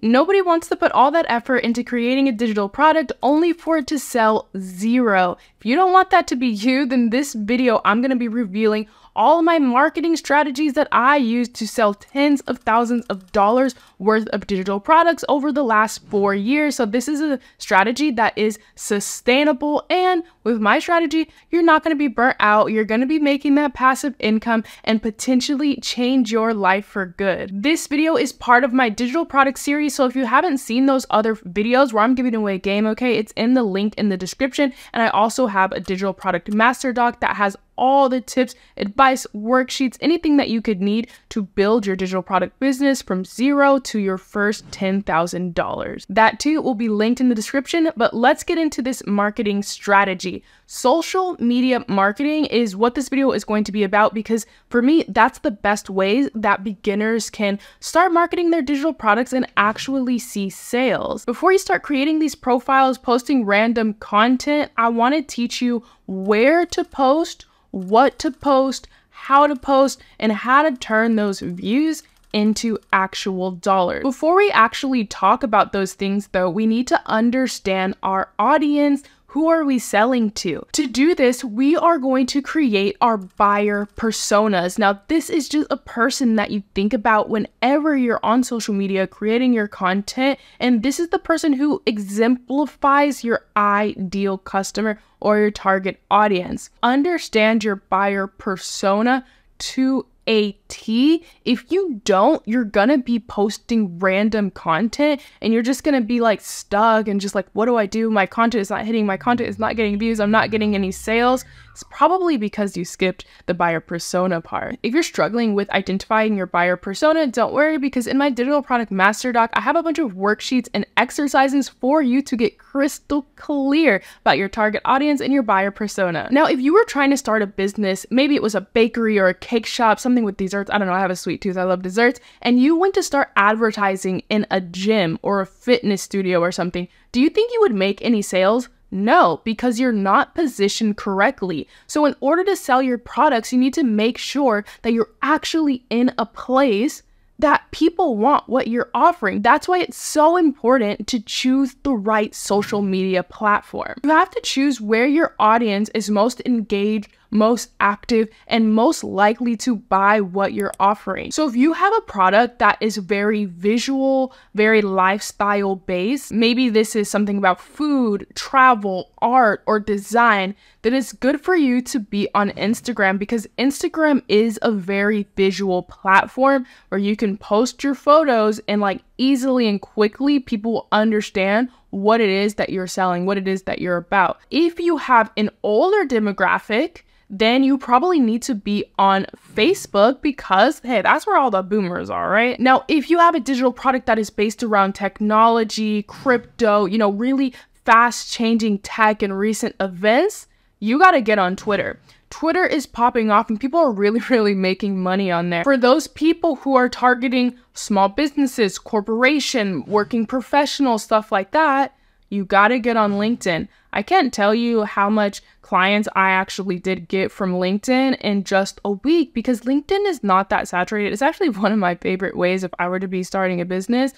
Nobody wants to put all that effort into creating a digital product only for it to sell zero. If you don't want that to be you, then this video I'm going to be revealing all of my marketing strategies that I use to sell tens of thousands of dollars worth of digital products over the last 4 years. So this is a strategy that is sustainable, and with my strategy, you're not going to be burnt out. You're going to be making that passive income and potentially change your life for good. This video is part of my digital product series, so if you haven't seen those other videos where I'm giving away game, okay, it's in the link in the description. And I also have a digital product master doc that has all the tips, advice, worksheets, anything that you could need to build your digital product business from zero to your first $10,000. That too will be linked in the description, but let's get into this marketing strategy. Social media marketing is what this video is going to be about, because for me, that's the best ways that beginners can start marketing their digital products and actually see sales. Before you start creating these profiles, posting random content, I want to teach you where to post, what to post, how to post, and how to turn those views into actual dollars. Before we actually talk about those things though, we need to understand our audience. Who are we selling to? To do this, we are going to create our buyer personas. Now, this is just a person that you think about whenever you're on social media creating your content, and this is the person who exemplifies your ideal customer or your target audience. Understand your buyer persona to a T. If you don't, you're gonna be posting random content and you're just gonna be like stuck and just like, what do I do? My content is not hitting, my content is not getting views, I'm not getting any sales. It's probably because you skipped the buyer persona part. If you're struggling with identifying your buyer persona, don't worry, because in my digital product master doc, I have a bunch of worksheets and exercises for you to get crystal clear about your target audience and your buyer persona. Now, if you were trying to start a business, maybe it was a bakery or a cake shop, something with desserts, I don't know, I have a sweet tooth, I love desserts, and you went to start advertising in a gym or a fitness studio or something, do you think you would make any sales? No, because you're not positioned correctly. So in order to sell your products, you need to make sure that you're actually in a place that people want what you're offering. That's why it's so important to choose the right social media platform. You have to choose where your audience is most engaged, most active, and most likely to buy what you're offering. So if you have a product that is very visual, very lifestyle based, maybe this is something about food, travel, art, or design, then it's good for you to be on Instagram, because Instagram is a very visual platform where you can post your photos and like easily and quickly people will understand what it is that you're selling, what it is that you're about. If you have an older demographic, then you probably need to be on Facebook, because, hey, that's where all the boomers are, right? Now, if you have a digital product that is based around technology, crypto, you know, really fast changing tech and recent events, you got to get on Twitter. Twitter is popping off and people are really making money on there. For those people who are targeting small businesses, corporation, working professionals, stuff like that, you got to get on LinkedIn. I can't tell you how much clients I actually did get from LinkedIn in just a week, because LinkedIn is not that saturated. It's actually one of my favorite ways, if I were to be starting a business,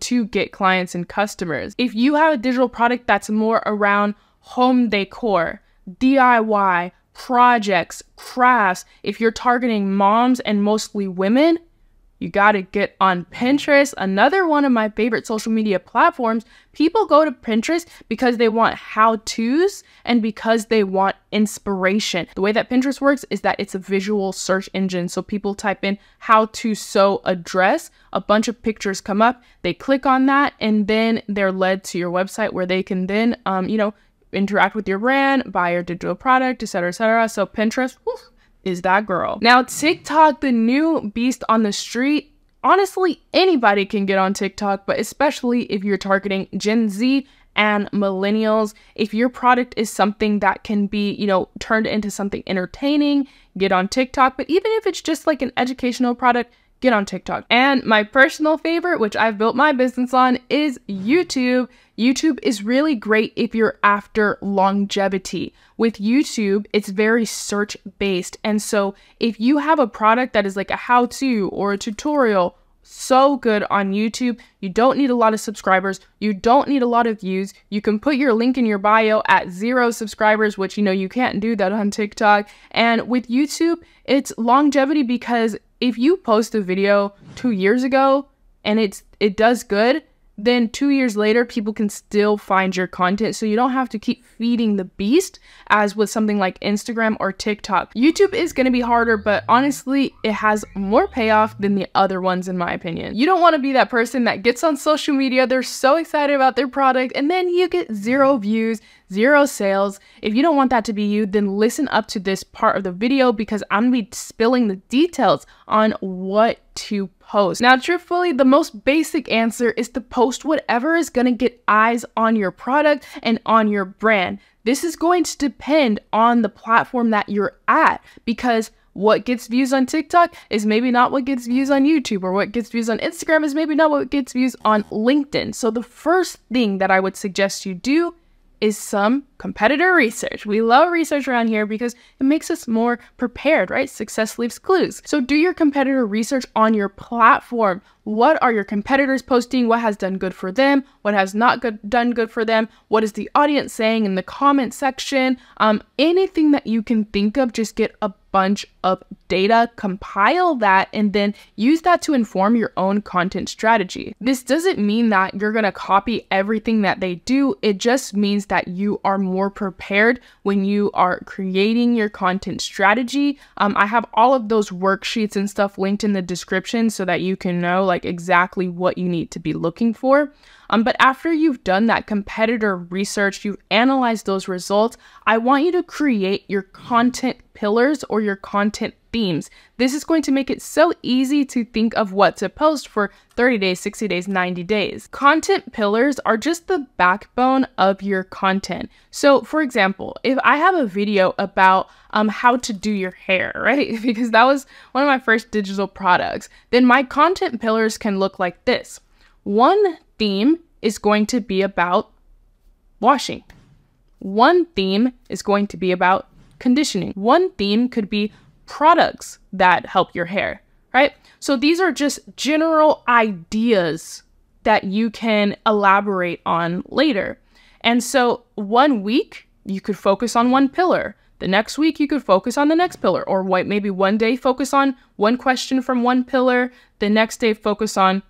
to get clients and customers. If you have a digital product that's more around home decor, DIY, projects, crafts, if you're targeting moms and mostly women, you got to get on Pinterest, another one of my favorite social media platforms. People go to Pinterest because they want how-tos and because they want inspiration. The way that Pinterest works is that it's a visual search engine. So people type in how to sew a dress, a bunch of pictures come up, they click on that, and then they're led to your website where they can then, interact with your brand, buy your digital product, etc., etc. So Pinterest, is that girl. Now, TikTok, the new beast on the street. Honestly, anybody can get on TikTok, but especially if you're targeting Gen Z and millennials. If your product is something that can be, turned into something entertaining, get on TikTok. But even if it's just like an educational product, get on TikTok. And my personal favorite, which I've built my business on, is YouTube. YouTube is really great if you're after longevity. With YouTube, it's very search based. And so if you have a product that is like a how-to or a tutorial, so good on YouTube. You don't need a lot of subscribers. You don't need a lot of views. You can put your link in your bio at 0 subscribers, which, you can't do that on TikTok. And with YouTube, it's longevity, because if you post a video 2 years ago and it does good, then 2 years later, people can still find your content. So you don't have to keep feeding the beast as with something like Instagram or TikTok. YouTube is going to be harder, but honestly, it has more payoff than the other ones, in my opinion. You don't want to be that person that gets on social media, they're so excited about their product, and then you get 0 views, 0 sales. If you don't want that to be you, then listen up to this part of the video, because I'm gonna be spilling the details on what to post. Now, truthfully, the most basic answer is to post whatever is gonna get eyes on your product and on your brand. This is going to depend on the platform that you're at, because what gets views on TikTok is maybe not what gets views on YouTube, or what gets views on Instagram is maybe not what gets views on LinkedIn. So the first thing that I would suggest you do is some competitor research. We love research around here because it makes us more prepared, right? Success leaves clues. So do your competitor research on your platform. What are your competitors posting? What has done good for them? What has not done good for them? What is the audience saying in the comment section? Anything that you can think of, just get a bunch of data, compile that, and then use that to inform your own content strategy. This doesn't mean that you're gonna copy everything that they do. It just means that you are more prepared when you are creating your content strategy. I have all of those worksheets and stuff linked in the description so that you can know like exactly what you need to be looking for. But after you've done that competitor research, you've analyzed those results, I want you to create your content pillars or your content themes. This is going to make it so easy to think of what to post for 30 days, 60 days, 90 days. Content pillars are just the backbone of your content. So for example, if I have a video about how to do your hair, right? Because that was one of my first digital products, then my content pillars can look like this. One theme is going to be about washing. One theme is going to be about conditioning. One theme could be products that help your hair, right? So these are just general ideas that you can elaborate on later. And so one week you could focus on one pillar. The next week you could focus on the next pillar, or maybe one day focus on one question from one pillar. The next day focus on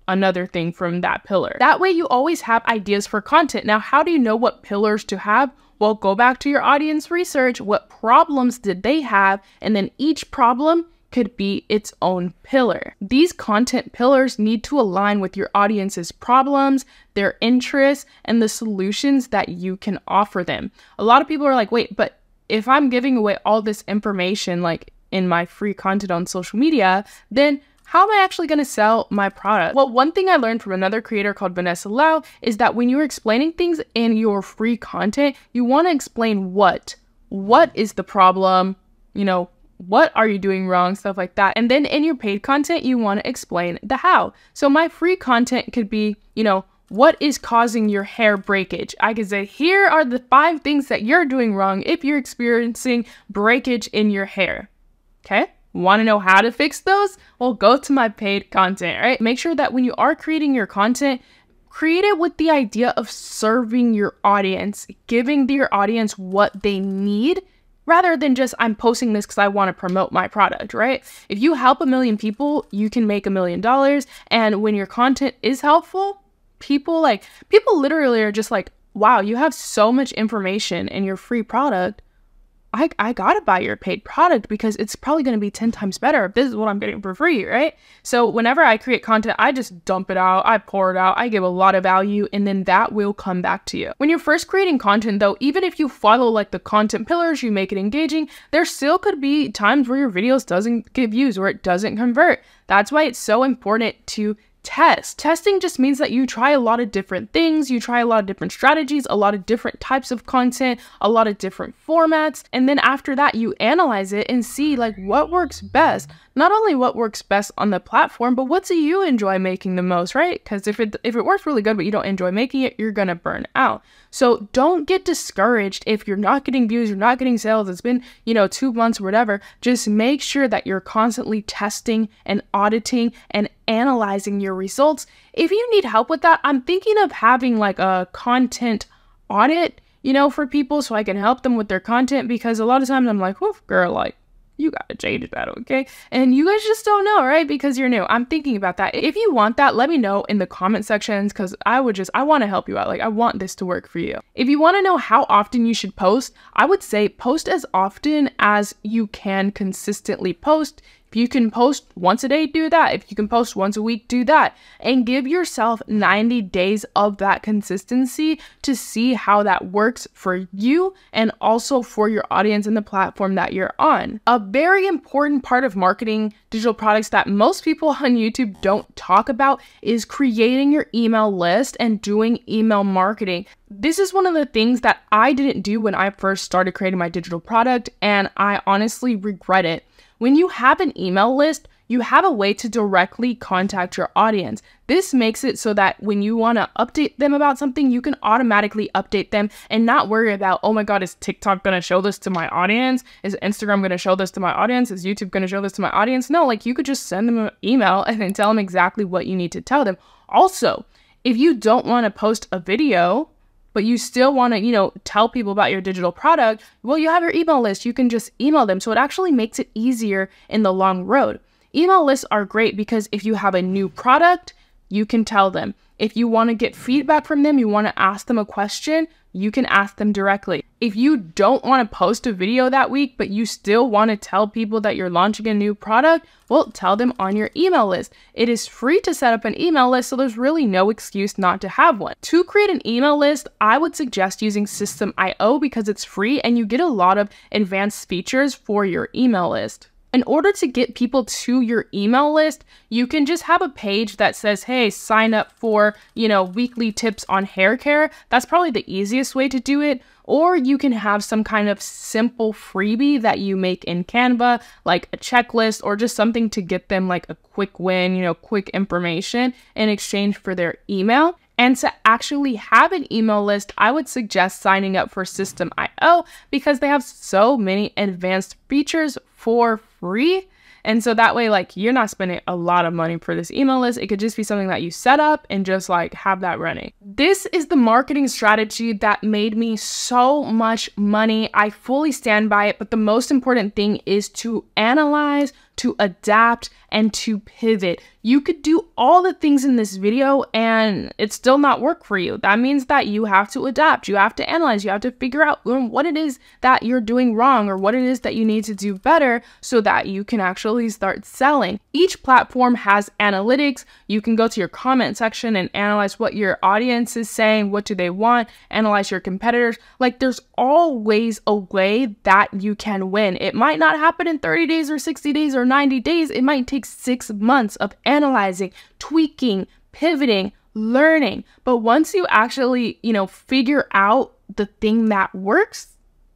another thing from that pillar. That way you always have ideas for content. Now, how do you know what pillars to have? Well, go back to your audience research. What problems did they have? And then each problem could be its own pillar. These content pillars need to align with your audience's problems, their interests, and the solutions that you can offer them. A lot of people are like, wait, but if I'm giving away all this information like in my free content on social media, then how am I actually going to sell my product? Well, one thing I learned from another creator called Vanessa Lau is that when you're explaining things in your free content, you want to explain what is the problem, what are you doing wrong, stuff like that. And then in your paid content, you want to explain the how. So my free content could be, what is causing your hair breakage? I could say, here are the 5 things that you're doing wrong if you're experiencing breakage in your hair. Okay? Want to know how to fix those? Well, go to my paid content, right? Make sure that when you are creating your content, create it with the idea of serving your audience, giving your audience what they need, rather than just, I'm posting this because I want to promote my product, right? If you help 1 million people, you can make $1 million. And when your content is helpful, people literally are just like, wow, you have so much information in your free product. I gotta buy your paid product because it's probably gonna be 10 times better if this is what I'm getting for free, right? So whenever I create content, I just dump it out, I pour it out, I give a lot of value, and then that will come back to you. When you're first creating content though, even if you follow like the content pillars, you make it engaging, there still could be times where your videos doesn't get views or it doesn't convert. That's why it's so important to test. Testing just means that you try a lot of different things, you try a lot of different strategies, a lot of different types of content, a lot of different formats, and then after that you analyze it and see like what works best. Not only what works best on the platform, but what do you enjoy making the most, right? Because if it works really good but you don't enjoy making it, you're gonna burn out. So don't get discouraged if you're not getting views, you're not getting sales, it's been 2 months or whatever. Just make sure that you're constantly testing and auditing and analyzing your results. If you need help with that, I'm thinking of having like a content audit, for people so I can help them with their content, because a lot of times I'm like, whoof, girl, like, you gotta change that, okay? And you guys just don't know, right? Because you're new. I'm thinking about that. If you want that, let me know in the comment sections, because I want to help you out. Like, I want this to work for you. If you want to know how often you should post, I would say post as often as you can consistently post. If you can post once a day, do that. If you can post once a week, do that. And give yourself 90 days of that consistency to see how that works for you and also for your audience and the platform that you're on. A very important part of marketing digital products that most people on YouTube don't talk about is creating your email list and doing email marketing. This is one of the things that I didn't do when I first started creating my digital product, and I honestly regret it. When you have an email list, you have a way to directly contact your audience. This makes it so that when you want to update them about something, you can automatically update them and not worry about, oh my God, is TikTok going to show this to my audience? Is Instagram going to show this to my audience? Is YouTube going to show this to my audience? No, like, you could just send them an email and then tell them exactly what you need to tell them. Also, if you don't want to post a video, but you still want to, tell people about your digital product, well, you have your email list. You can just email them. So it actually makes it easier in the long road. Email lists are great because if you have a new product, you can tell them. If you want to get feedback from them, you want to ask them a question, you can ask them directly. If you don't want to post a video that week, but you still want to tell people that you're launching a new product, well, tell them on your email list. It is free to set up an email list, so there's really no excuse not to have one. To create an email list, I would suggest using System.io because it's free and you get a lot of advanced features for your email list. In order to get people to your email list, you can just have a page that says, hey, sign up for, weekly tips on hair care. That's probably the easiest way to do it. Or you can have some kind of simple freebie that you make in Canva, like a checklist or just something to get them like a quick win, quick information in exchange for their email. And to actually have an email list, I would suggest signing up for System.io because they have so many advanced features for free. And so that way, like, you're not spending a lot of money for this email list. It could just be something that you set up and just like have that running. This is the marketing strategy that made me so much money. I fully stand by it, but the most important thing is to analyze, to adapt, and to pivot. You could do all the things in this video and it still not work for you. That means that you have to adapt, you have to analyze, you have to figure out what it is that you're doing wrong or what it is that you need to do better so that you can actually start selling. Each platform has analytics. You can go to your comment section and analyze what your audience is saying, what do they want, analyze your competitors. Like, there's always a way that you can win. It might not happen in 30 days or 60 days or 90 days. It might take 6 months of analyzing, tweaking, pivoting, learning. But once you actually, figure out the thing that works,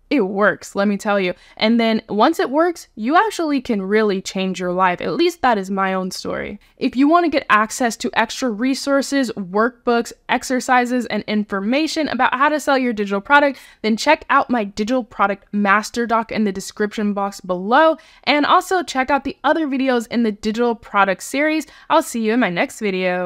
it works, let me tell you. And then once it works, you actually can really change your life. At least that is my own story. If you want to get access to extra resources, workbooks, exercises, and information about how to sell your digital product, then check out my digital product master doc in the description box below. And also check out the other videos in the digital product series. I'll see you in my next video.